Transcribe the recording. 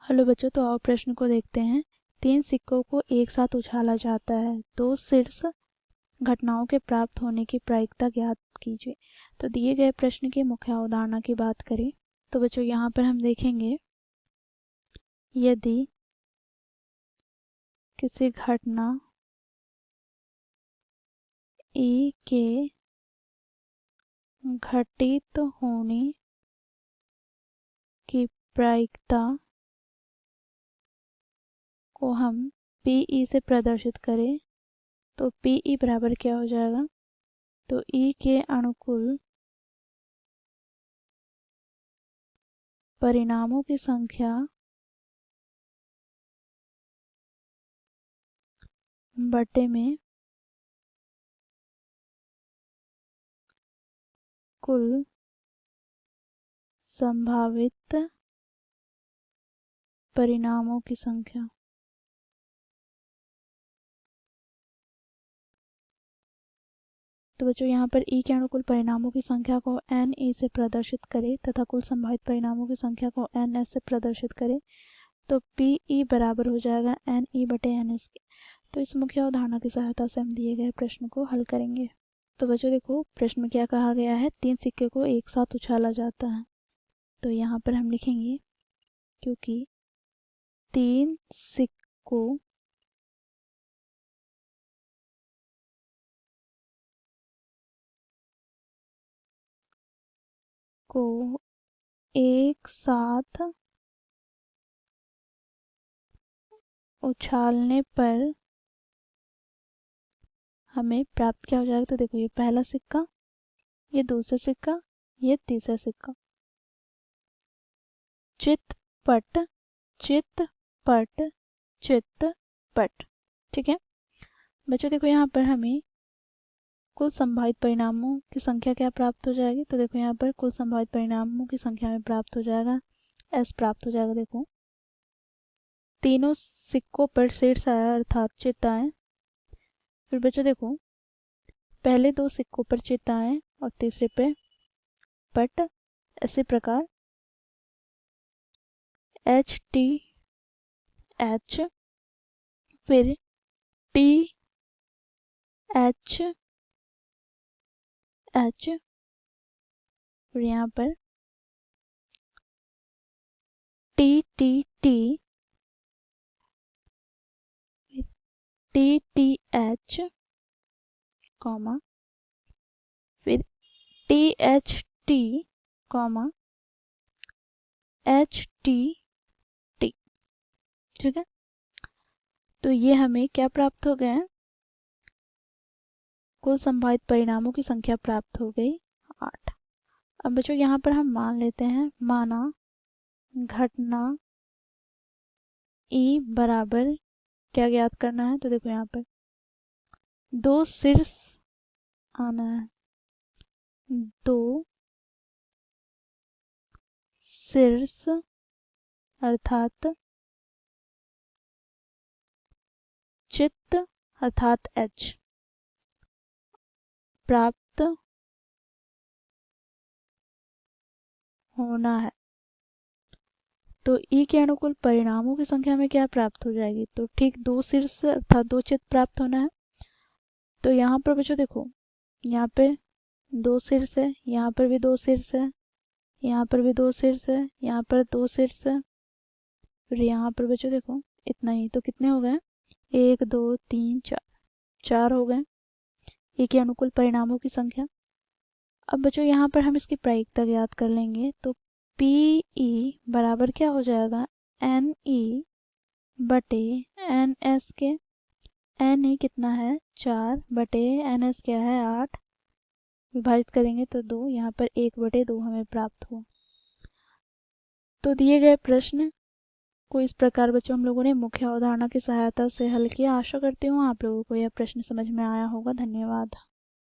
Hello बच्चों, तो आओ प्रश्न को देखते हैं। 3 सिक्कों को एक साथ उछाला जाता है, 2 शीर्ष घटनाओं के प्राप्त होने की प्रायिकता ज्ञात कीजिए। तो दिए गए प्रश्न की मुख्य अवधारणा की बात करें तो बच्चों यहाँ पर हम देखेंगे, यदि किसी घटना E के घटित होने की प्रायिकता को हम PE से प्रदर्शित करें तो PE बराबर क्या हो जाएगा, तो E के अनुकूल परिणामों की संख्या बटे में कुल संभावित परिणामों की संख्या। तो बच्चों यहाँ पर E के अनुकूल परिणामों की संख्या को NE से प्रदर्शित करें तथा कुल संभावित परिणामों की संख्या को NS से प्रदर्शित करें तो PE बराबर हो जाएगा NE बटे NS के। तो इस मुख्य अवधारणा की सहायता से हम दिए गए प्रश्न को हल करेंगे। तो बच्चों देखो प्रश्न में क्या कहा गया है, 3 सिक्के को एक साथ उछाला जाता है। तो यहाँ पर हम लिखेंगे, क्योंकि 3 सिक्कों को एक साथ उछालने पर हमें प्राप्त क्या हो जाएगा। तो देखो ये पहला सिक्का, ये दूसरा सिक्का, ये तीसरा सिक्का। चित पट चित पट चित पट। ठीक है बच्चों, देखो यहाँ पर हमें कुल संभावित परिणामों की संख्या क्या प्राप्त हो जाएगी। तो देखो यहाँ पर कुल संभावित परिणामों की संख्या में प्राप्त हो जाएगा S प्राप्त हो जाएगा। देखो तीनों सिक्कों पर शीर्ष आया अर्थात चित्त आए। फिर बच्चों देखो पहले 2 सिक्कों पर चित्त आए और तीसरे पे पट। इसी प्रकार H T H, फिर T H H, फिर यहाँ पर T T T, T T H, comma फिर T H T, comma H T T। ठीक है, तो ये हमें क्या प्राप्त हो गया है, कुल संभावित परिणामों की संख्या प्राप्त हो गई 8। अब बच्चों यहाँ पर हम मान लेते हैं, माना घटना E बराबर क्या ज्ञात करना है। तो देखो यहाँ पर 2 शीर्ष आना है, 2 शीर्ष अर्थात चित्त अर्थात H प्राप्त होना है। तो E के अनुकूल परिणामों की संख्या में क्या प्राप्त हो जाएगी, तो ठीक 2 शीर्ष अर्थात 2 चित्त प्राप्त होना है। तो यहाँ पर बच्चों देखो यहाँ पे 2 शीर्ष है, यहाँ पर भी 2 शीर्ष है, यहाँ पर भी 2 शीर्ष है, यहाँ पर 2 शीर्ष है, फिर यहाँ पर बच्चों देखो इतना ही। तो कितने हो गए, 1 2 3 4, 4 हो गए E के अनुकूल परिणामों की संख्या। अब बच्चों यहाँ पर हम इसकी प्रायिकता ज्ञात कर लेंगे। तो PE बराबर क्या हो जाएगा, NE बटे NS के। NE कितना है 4 बटे NS क्या है 8, विभाजित करेंगे तो 2, यहाँ पर 1 बटे 2 हमें प्राप्त हो। तो दिए गए प्रश्न को इस प्रकार बच्चों हम लोगों ने मुख्य अवधारणा की सहायता से हल किया। आशा करती हूँ आप लोगों को यह प्रश्न समझ में आया होगा। धन्यवाद।